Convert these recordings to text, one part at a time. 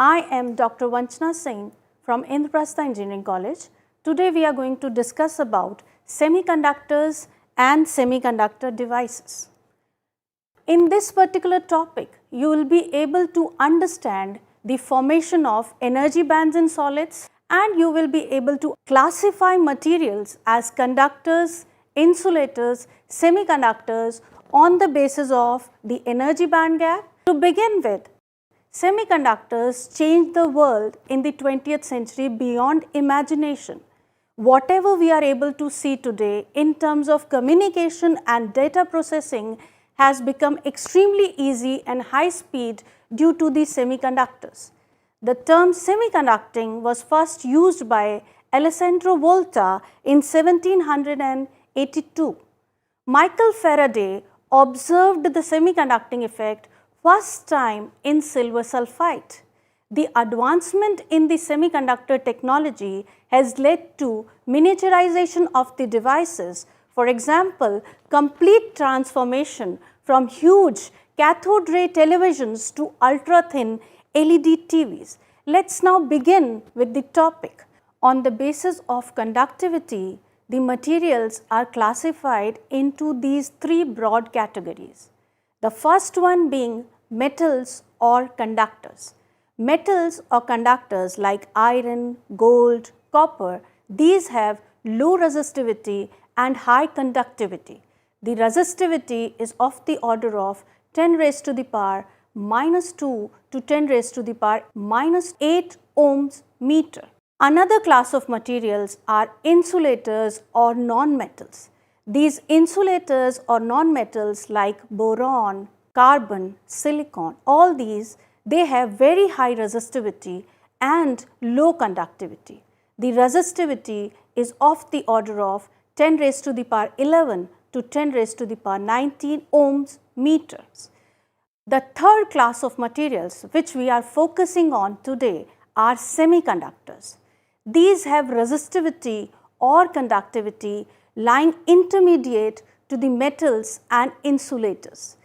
I am Dr. Vanchana Singh from Indraprastha Engineering College. Today we are going to discuss about semiconductors and semiconductor devices. In this particular topic, you will be able to understand the formation of energy bands in solids, and you will be able to classify materials as conductors, insulators, semiconductors on the basis of the energy band gap. To begin with, semiconductors changed the world in the 20th century beyond imagination. Whatever we are able to see today in terms of communication and data processing has become extremely easy and high speed due to the semiconductors. The term semiconducting was first used by Alessandro Volta in 1782. Michael Faraday observed the semiconducting effect first time in silver sulfide. The advancement in the semiconductor technology has led to miniaturization of the devices. For example, complete transformation from huge cathode ray televisions to ultra thin LED TVs. Let's now begin with the topic. On the basis of conductivity, the materials are classified into these three broad categories. The first one being metals or conductors. Metals or conductors like iron, gold, copper, these have low resistivity and high conductivity. The resistivity is of the order of 10 raised to the power minus 2 to 10 raised to the power minus 8 ohms meter. Another class of materials are insulators or non-metals. These insulators or non-metals like boron, carbon, silicon, all these, they have very high resistivity and low conductivity. The resistivity is of the order of 10 raised to the power 11 to 10 raised to the power 19 ohms meters. The third class of materials which we are focusing on today are semiconductors. These have resistivity or conductivity lying intermediate to the metals and insulators.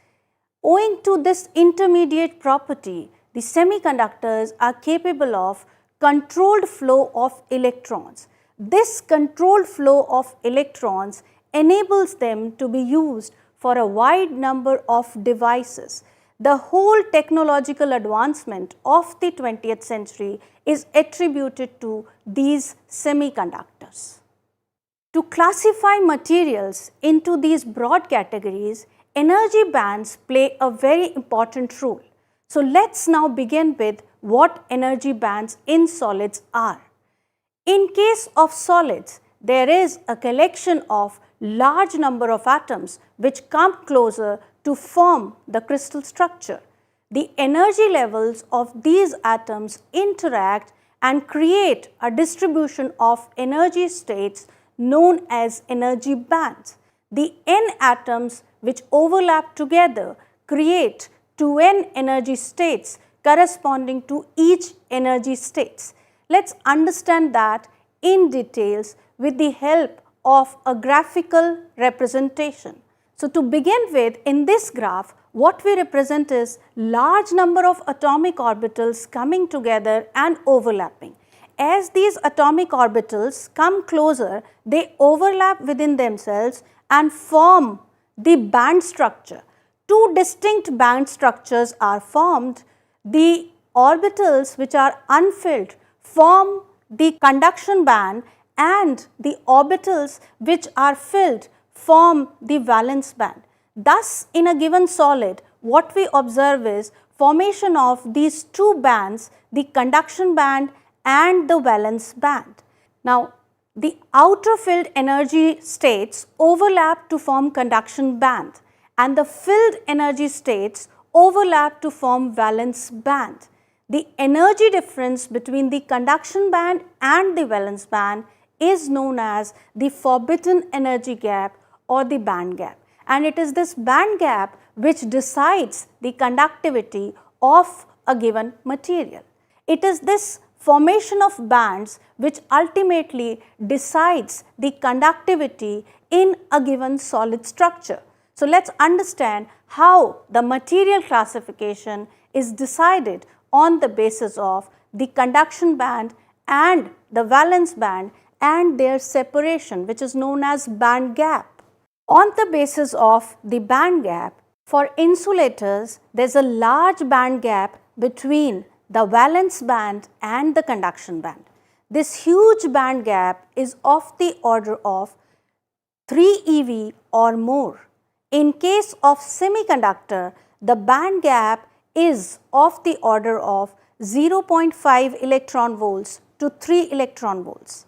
Owing to this intermediate property, the semiconductors are capable of controlled flow of electrons. This controlled flow of electrons enables them to be used for a wide number of devices. The whole technological advancement of the 20th century is attributed to these semiconductors. To classify materials into these broad categories, energy bands play a very important role. So let's now begin with what energy bands in solids are. In case of solids, there is a collection of large number of atoms which come closer to form the crystal structure. The energy levels of these atoms interact and create a distribution of energy states known as energy bands. The n atoms which overlap together create 2n energy states corresponding to each energy states. Let's understand that in details with the help of a graphical representation. So to begin with, in this graph, what we represent is large number of atomic orbitals coming together and overlapping. As these atomic orbitals come closer, they overlap within themselves and form the band structure. Two distinct band structures are formed. The orbitals which are unfilled form the conduction band, and the orbitals which are filled form the valence band. Thus, in a given solid, what we observe is formation of these two bands, the conduction band and the valence band. Now, the outer filled energy states overlap to form conduction band, and the filled energy states overlap to form valence band. The energy difference between the conduction band and the valence band is known as the forbidden energy gap or the band gap, and it is this band gap which decides the conductivity of a given material. It is this formation of bands which ultimately decides the conductivity in a given solid structure. So let's understand how the material classification is decided on the basis of the conduction band and the valence band and their separation, which is known as band gap. On the basis of the band gap, for insulators, there is a large band gap between the valence band and the conduction band. This huge band gap is of the order of 3 eV or more. In case of semiconductor, the band gap is of the order of 0.5 electron volts to 3 electron volts.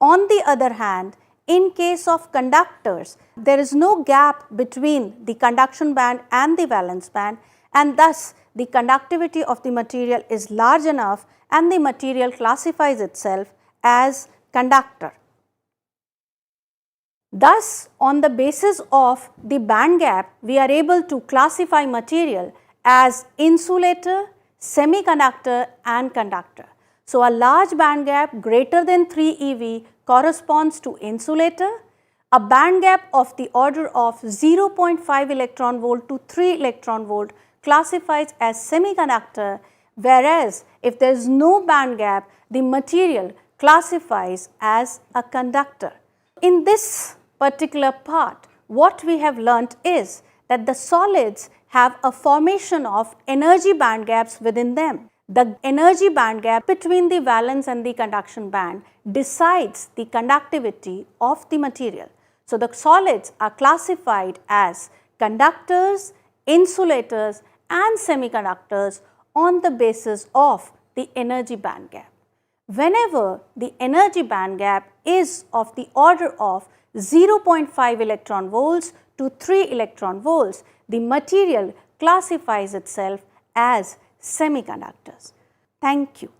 On the other hand, in case of conductors, there is no gap between the conduction band and the valence band, and thus the conductivity of the material is large enough and the material classifies itself as conductor. Thus, on the basis of the band gap, we are able to classify material as insulator, semiconductor and conductor. So, a large band gap greater than 3 eV corresponds to insulator, a band gap of the order of 0.5 electron volt to 3 electron volt classifies as semiconductor, whereas if there is no band gap, the material classifies as a conductor. In this particular part, what we have learnt is that the solids have a formation of energy band gaps within them. The energy band gap between the valence and the conduction band decides the conductivity of the material. So, the solids are classified as conductors, insulators and semiconductors on the basis of the energy band gap. Whenever the energy band gap is of the order of 0.5 electron volts to 3 electron volts, the material classifies itself as semiconductors. Thank you.